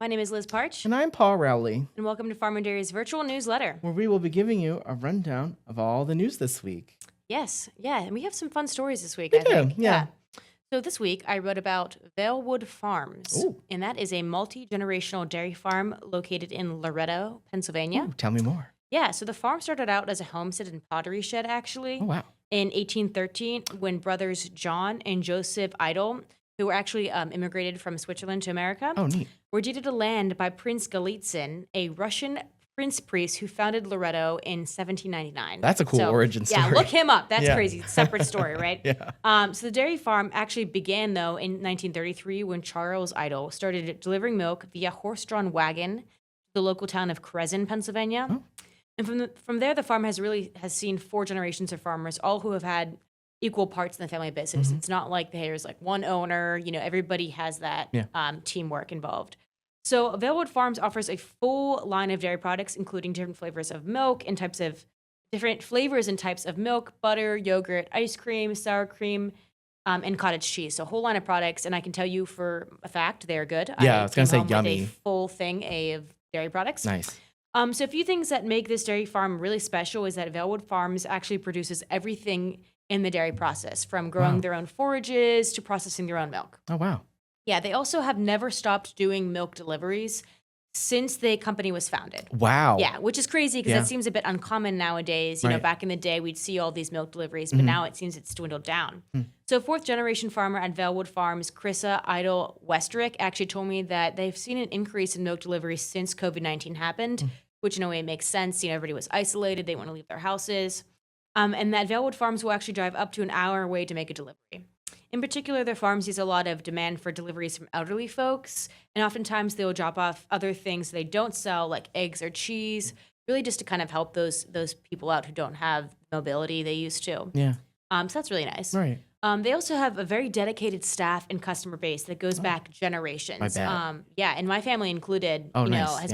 My name is Liz Partsch, And I'm Paul Rowley, and welcome to Farm and Dairy's virtual newsletter. where we will be giving you a rundown of all the news this week. Yes, and we have some fun stories this week, We I do, think. yeah. So this week, I wrote about Vale Wood Farms, Ooh. and that is a multi-generational dairy farm located in Loretto, Pennsylvania. Ooh, tell me more. Yeah, so the farm started out as a homestead and pottery shed, actually. Oh, wow. In 1813, when brothers John and Joseph Idol, who were actually immigrated from Switzerland to America, Oh, neat. were deeded a land by Prince Galitzin, a Russian prince priest who founded Loretto in 1799. That's a cool origin story. Yeah, look him up. That's Yeah. crazy. Separate story, right? Yeah. So the dairy farm actually began, though, in 1933 when Charles Idol started delivering milk via horse-drawn wagon to the local town of Crescent, Pennsylvania. Oh. And from there, the farm has seen 4 generations of farmers, all who have had equal parts in the family business. Mhm. It's not like there's like one owner. Everybody has that teamwork involved. So Vale Wood Farms offers a full line of dairy products, including different flavors of milk and different flavors and types of milk, butter, yogurt, ice cream, sour cream, and cottage cheese. So a whole line of products. And I can tell you for a fact they're good. Yeah, I was going to say came home with yummy. a full thing of dairy products. Nice. So a few things that make this dairy farm really special is that Vale Wood Farms actually produces everything in the dairy process, from growing their own forages to processing their own milk. Oh, wow. Yeah, they also have never stopped doing milk deliveries since the company was founded. Wow. Yeah, which is crazy because that seems a bit uncommon nowadays. Right. Back in the day, we'd see all these milk deliveries, but now it seems it's dwindled down. So 4th generation farmer at Vale Wood Farms, Chrissa Idle Westrick, actually told me that they've seen an increase in milk deliveries since COVID-19 happened, which in a way makes sense. Everybody was isolated. They want to leave their houses. And that Vale Wood Farms will actually drive up to an hour away to make a delivery. In particular, their farm sees a lot of demand for deliveries from elderly folks, and oftentimes they'll drop off other things they don't sell, like eggs or cheese, really just to kind of help those people out who don't have mobility they used to. Yeah. So that's really nice. Right. They also have a very dedicated staff and customer base that goes back generations. I bet. And my family included, Nice. has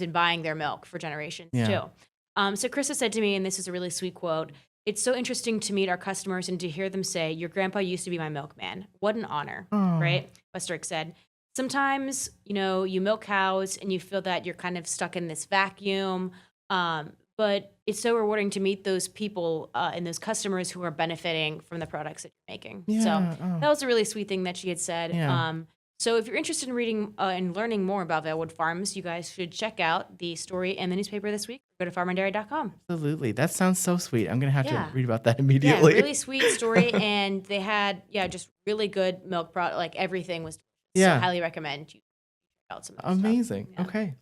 been buying their milk for generations too. So Krista said to me, and this is a really sweet quote, "It's so interesting to meet our customers and to hear them say, 'Your grandpa used to be my milkman.' What an honor," right? Westrick said. Sometimes, you milk cows and you feel that you're kind of stuck in this vacuum, but it's so rewarding to meet those people and those customers who are benefiting from the products that you're making. Yeah. So that was a really sweet thing that she had said. Yeah. So if you're interested in reading and learning more about Vale Wood Farms, you guys should check out the story in the newspaper this week. Go to farmanddairy.com. Absolutely. That sounds so sweet. I'm going to have Yeah. to read about that Yeah, immediately. really sweet story. And they had, just really good milk product. Like everything was delicious. Yeah. So highly recommend you check out some of this stuff. Amazing. Yeah. Okay.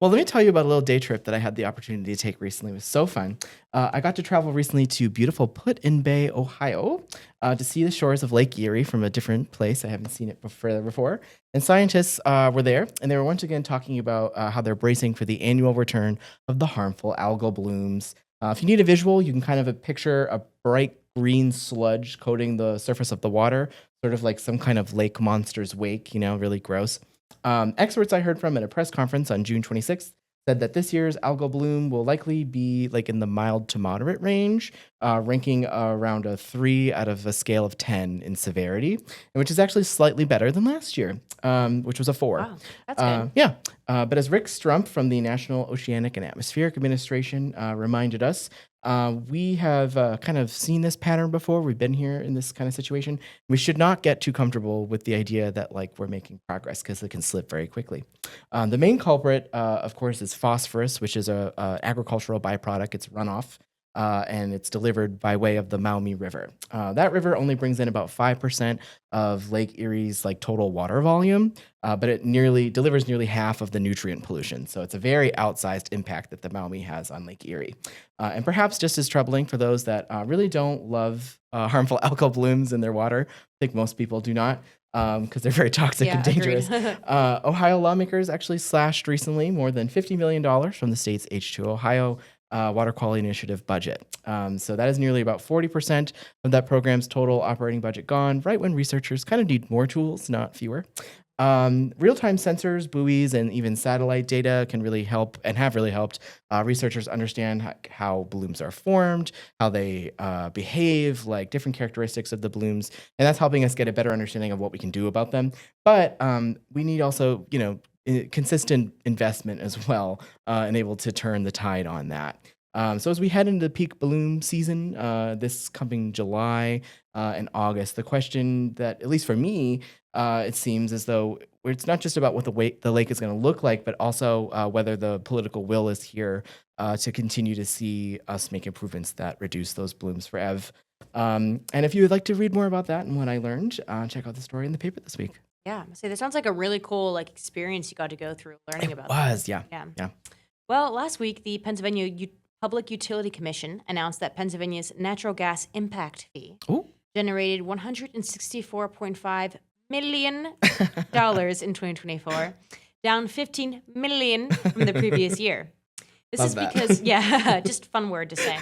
Well, let me tell you about a little day trip that I had the opportunity to take recently. It was so fun. I got to travel recently to beautiful Put-in-Bay, Ohio, to see the shores of Lake Erie from a different place. I haven't seen it before. And scientists were there, and they were once again talking about how they're bracing for the annual return of the harmful algal blooms. If you need a visual, you can kind of picture a bright green sludge coating the surface of the water, sort of like some kind of lake monster's wake, really gross. Experts I heard from at a press conference on June 26th said that this year's algal bloom will likely be like in the mild to moderate range, ranking around a 3 out of a scale of 10 in severity, which is actually slightly better than last year, which was a 4. Wow, that's good. Yeah. But as Rick Strump from the National Oceanic and Atmospheric Administration reminded us, we have kind of seen this pattern before. We've been here in this kind of situation. We should not get too comfortable with the idea that we're making progress, because it can slip very quickly. The main culprit, of course, is phosphorus, which is a agricultural byproduct. It's runoff. And it's delivered by way of the Maumee River. That river only brings in about 5% of Lake Erie's total water volume, but it delivers nearly half of the nutrient pollution. So it's a very outsized impact that the Maumee has on Lake Erie. And perhaps just as troubling for those that really don't love harmful algal blooms in their water. I think most people do not, because they're very toxic and dangerous. Ohio lawmakers actually slashed recently more than $50 million from the state's H2 Ohio Water Quality Initiative budget. So that is nearly about 40% of that program's total operating budget gone, right when researchers kind of need more tools, not fewer. Real-time sensors, buoys, and even satellite data can really help, and have really helped researchers understand how blooms are formed, how they behave, like different characteristics of the blooms, and that's helping us get a better understanding of what we can do about them. But we need also, consistent investment as well, and able to turn the tide on that. So as we head into peak bloom season, this coming July and August, the question that, at least for me, it seems as though it's not just about what the lake is going to look like, but also whether the political will is here to continue to see us make improvements that reduce those blooms for Ev. And if you would like to read more about that and what I learned, check out the story in the paper this week. Yeah. So that sounds like a really cool experience you got to go through learning about Was, that. yeah. Well, last week, the Pennsylvania Public Utility Commission announced that Pennsylvania's natural gas impact fee generated $164.5 million in 2024, down $15 million from the previous year. This is because, just fun word to say.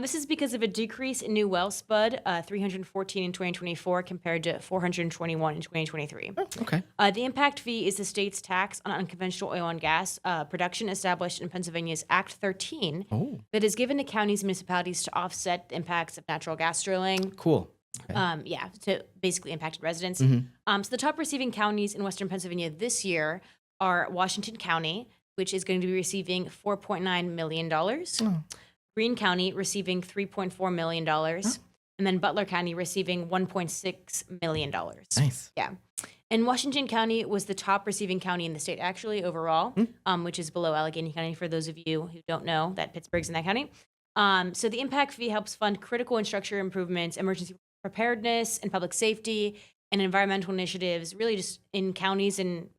This is because of a decrease in new well spud, 314 in 2024 compared to 421 in 2023. Oh, okay. The impact fee is the state's tax on unconventional oil and gas production established in Pennsylvania's Act 13 that is given to counties and municipalities to offset the impacts of natural gas drilling. Cool. Okay. To basically impacted residents. So the top receiving counties in Western Pennsylvania this year are Washington County, which is going to be receiving $4.9 million. Greene County receiving $3.4 million. And then Butler County receiving $1.6 million. Nice. Yeah. And Washington County was the top receiving county in the state, actually, overall, which is below Allegheny County, for those of you who don't know that Pittsburgh's in that county. So the impact fee helps fund critical infrastructure improvements, emergency preparedness, and public safety, and environmental initiatives, really just in counties and,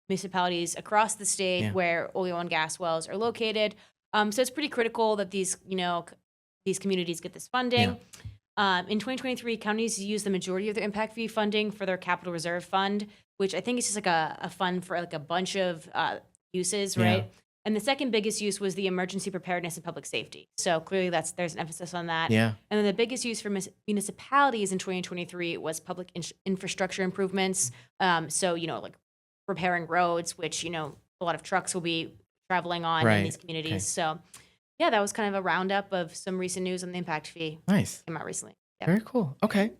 municipalities across the state where oil and gas wells are located. So it's pretty critical that these communities get this funding. In 2023, counties use the majority of their impact fee funding for their capital reserve fund, which I think is just a fund for a bunch of uses, right? And the second biggest use was the emergency preparedness and public safety. So clearly there's an emphasis on that. Yeah. And then the biggest use for municipalities in 2023 was public infrastructure improvements. So, repairing roads, which, a lot of trucks will be traveling on in these communities. Okay. So, that was kind of a roundup of some recent news on the impact fee. Nice. Came out recently. Yep. Very cool. Okay.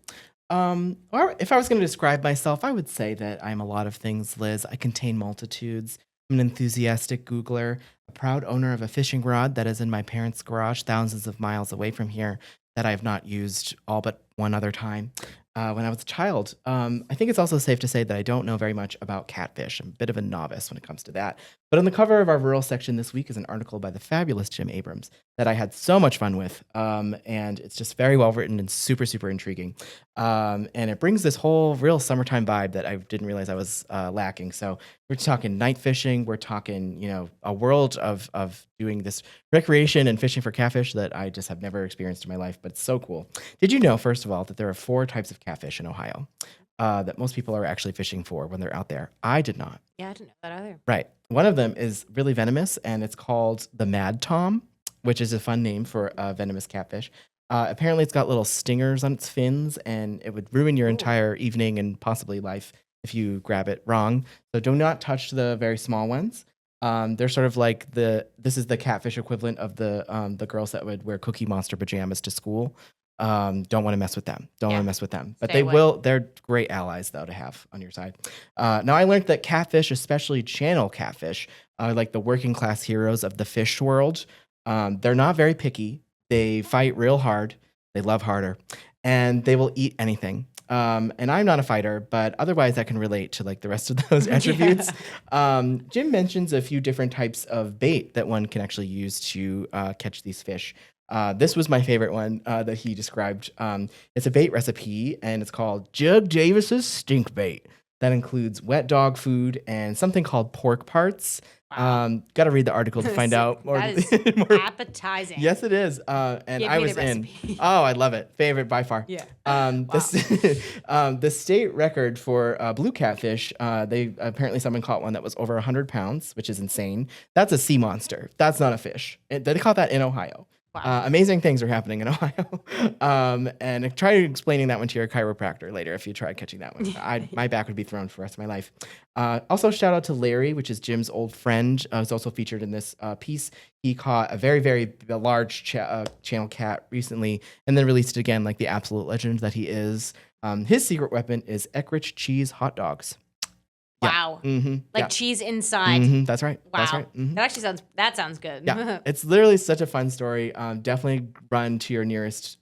Or if I was going to describe myself, I would say that I'm a lot of things, Liz. I contain multitudes. I'm an enthusiastic Googler, a proud owner of a fishing rod that is in my parents' garage thousands of miles away from here that I have not used all but one other time. When I was a child. I think it's also safe to say that I don't know very much about catfish. I'm a bit of a novice when it comes to that. But on the cover of our rural section this week is an article by the fabulous Jim Abrams that I had so much fun with. And it's just very well written and super, super intriguing. And it brings this whole real summertime vibe that I didn't realize I was lacking. So we're talking night fishing. We're talking, a world of doing this recreation and fishing for catfish that I just have never experienced in my life. But it's so cool. Did you know, first of all, that there are 4 types of catfish in Ohio that most people are actually fishing for when they're out there? I did not. Yeah, I didn't know that either. Right. One of them is really venomous, and it's called the Mad Tom, which is a fun name for a venomous catfish. Apparently, it's got little stingers on its fins, and it would ruin your entire evening and possibly life if you grab it wrong. So do not touch the very small ones. They're sort of like this is the catfish equivalent of the girls that would wear Cookie Monster pajamas to school. Don't want to mess with them. Don't want to mess with them. But they're great allies, though, to have on your side. Now, I learned that catfish, especially channel catfish, are like the working class heroes of the fish world. They're not very picky. They fight real hard. They love harder. And they will eat anything. And I'm not a fighter, but otherwise I can relate to the rest of those attributes. Jim mentions a few different types of bait that one can actually use to catch these fish. This was my favorite one that he described. It's a bait recipe, and it's called Jug Davis's Stink Bait. That includes wet dog food and something called pork parts. Got to read the article to find out more. That is more appetizing. Yes, it is. And I was in. Oh, I love it. Favorite by far. Yeah. The state record for blue catfish, someone caught one that was over 100 pounds, which is insane. That's a sea monster. That's not a fish. They caught that in Ohio. Wow. Amazing things are happening in Ohio. And try explaining that one to your chiropractor later if you tried catching that one. My back would be thrown for the rest of my life. Also, shout out to Larry, which is Jim's old friend, who's also featured in this piece. He caught a very, very large channel cat recently and then released it again like the absolute legend that he is. His secret weapon is Eckrich cheese hot dogs. Wow. Like cheese inside. That's right. Wow. That's right. That sounds good. Yeah. It's literally such a fun story. Definitely run to your nearest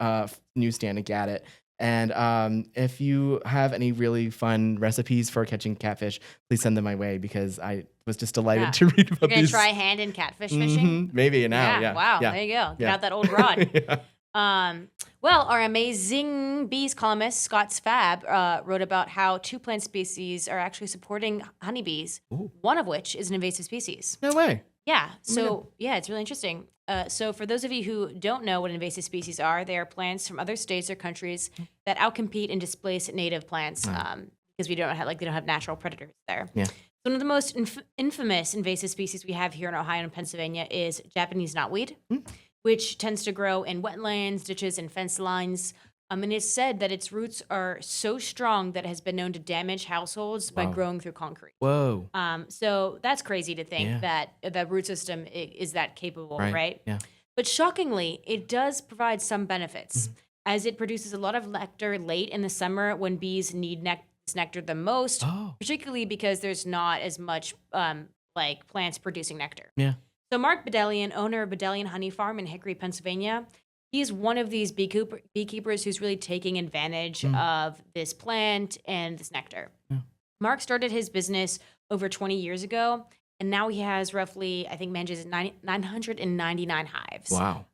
newsstand and get it. And if you have any really fun recipes for catching catfish, please send them my way because I was just delighted to read about You're gonna these. try hand in catfish fishing? Maybe now. Yeah. Wow. Yeah. There you go. Get out that old rod. Yeah. Well, our amazing bees columnist, Scott Sfab, wrote about how 2 plant species are actually supporting honeybees, one of which is an invasive species. No way. Yeah. So, it's really interesting. So for those of you who don't know what invasive species are, they are plants from other states or countries that outcompete and displace native plants because we don't have natural predators there. Yeah. One of the most infamous invasive species we have here in Ohio and Pennsylvania is Japanese knotweed, which tends to grow in wetlands, ditches, and fence lines. And it's said that its roots are so strong that it has been known to damage households by growing through concrete. Whoa. So that's crazy to think that the root system is that capable, right? Yeah. But shockingly, it does provide some benefits as it produces a lot of nectar late in the summer when bees need nectar the most, particularly because there's not as much plants producing nectar. Yeah. So Mark Bedelian, owner of Bedelian Honey Farm in Hickory, Pennsylvania, he's one of these beekeepers who's really taking advantage of this plant and this nectar. Yeah. Mark started his business over 20 years ago, and now he has roughly, I think, manages 999 hives. Wow.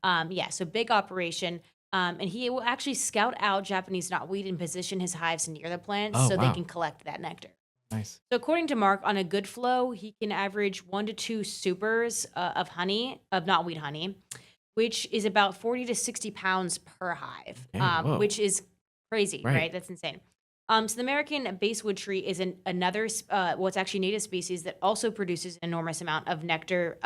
So big operation. And he will actually scout out Japanese knotweed and position his hives near the plants so they can collect that nectar. Nice. So according to Mark, on a good flow, he can average 1 to 2 supers of knotweed honey, which is about 40 to 60 pounds per hive, which is crazy, right? That's insane. So the American basswood tree is another, what's actually native species that also produces an enormous amount of nectar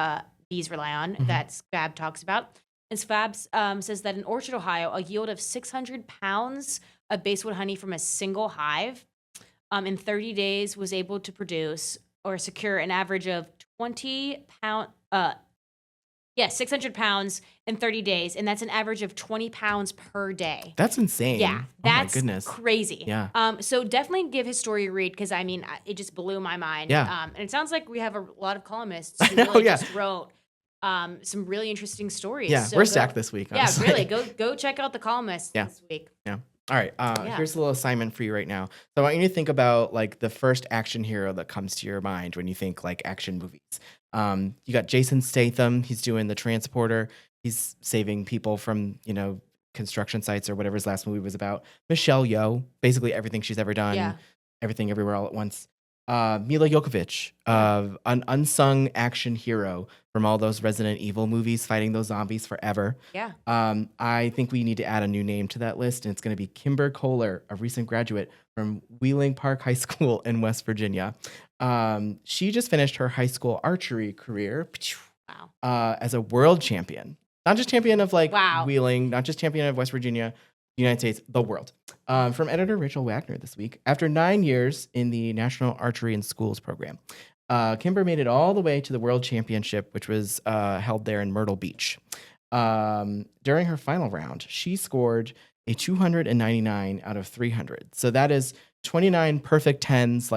bees rely on that Sfab talks about. And Sfab says that in Orchard, Ohio, a yield of 600 pounds of basswood honey from a single hive in 30 days was able to produce or secure an average of 600 pounds in 30 days. And that's an average of 20 pounds per day. That's insane. Yeah. That's oh my goodness. Crazy. Yeah. So definitely give his story a read because, it just blew my mind. Yeah. And it sounds like we have a lot of columnists who really just wrote some really interesting stories. Yeah, so we're stacked this week. Honestly. Yeah, really. Go check out the columnists this week. Yeah. All right. Here's a little assignment for you right now. So I want you to think about the first action hero that comes to your mind when you think action movies. You got Jason Statham. He's doing The Transporter. He's saving people from construction sites or whatever his last movie was about. Michelle Yeoh, basically everything she's ever done. Yeah. Everything Everywhere All at Once. Mila Jovovich, an unsung action hero from all those Resident Evil movies, fighting those zombies forever. Yeah. I think we need to add a new name to that list, and it's going to be Kimber Kohler, a recent graduate from Wheeling Park High School in West Virginia. She just finished her high school archery career as a world champion. Not just champion of Wheeling, not just champion of West Virginia, United States, the world. From editor Rachel Wagner this week. After 9 years in the National Archery in Schools program, Kimber made it all the way to the World Championship, which was held there in Myrtle Beach. During her final round, she scored a 299 out of 300. So that is 29 perfect tens,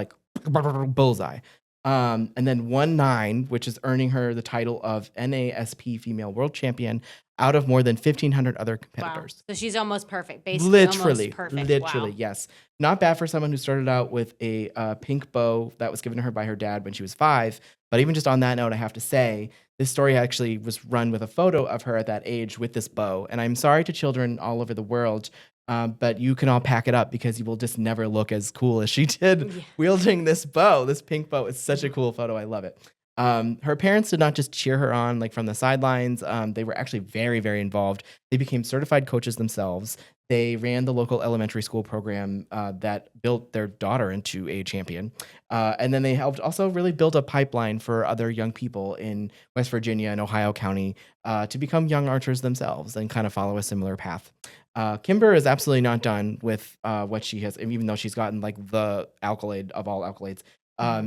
bullseye. And then 1-9, which is earning her the title of NASP Female World Champion out of more than 1,500 other competitors. Wow. So she's almost perfect, basically. Literally, Wow. Yes. Not bad for someone who started out with a pink bow that was given to her by her dad when she was 5. But even just on that note, I have to say, this story actually was run with a photo of her at that age with this bow. And I'm sorry to children all over the world, but you can all pack it up because you will just never look as cool as she did wielding this bow. This pink bow is such a cool photo. I love it. Her parents did not just cheer her on from the sidelines. They were actually very, very involved. They became certified coaches themselves. They ran the local elementary school program that built their daughter into a champion. And then they helped also really build a pipeline for other young people in West Virginia and Ohio County to become young archers themselves and kind of follow a similar path. Kimber is absolutely not done with what she has, even though she's gotten the accolade of all accolades.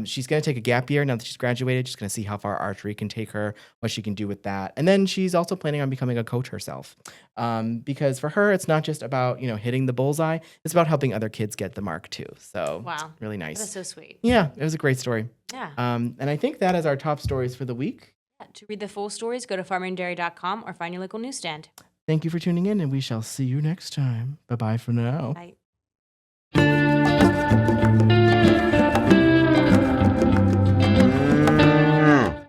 She's going to take a gap year now that she's graduated. She's going to see how far archery can take her, what she can do with that. And then she's also planning on becoming a coach herself. Because for her, it's not just about, hitting the bullseye. It's about helping other kids get the mark too. So Wow. really nice. That's so sweet. Yeah, it was a great story. Yeah. And I think that is our top stories for the week. To read the full stories, go to farmingdairy.com or find your local newsstand. Thank you for tuning in, and we shall see you next time. Bye-bye for now. Bye.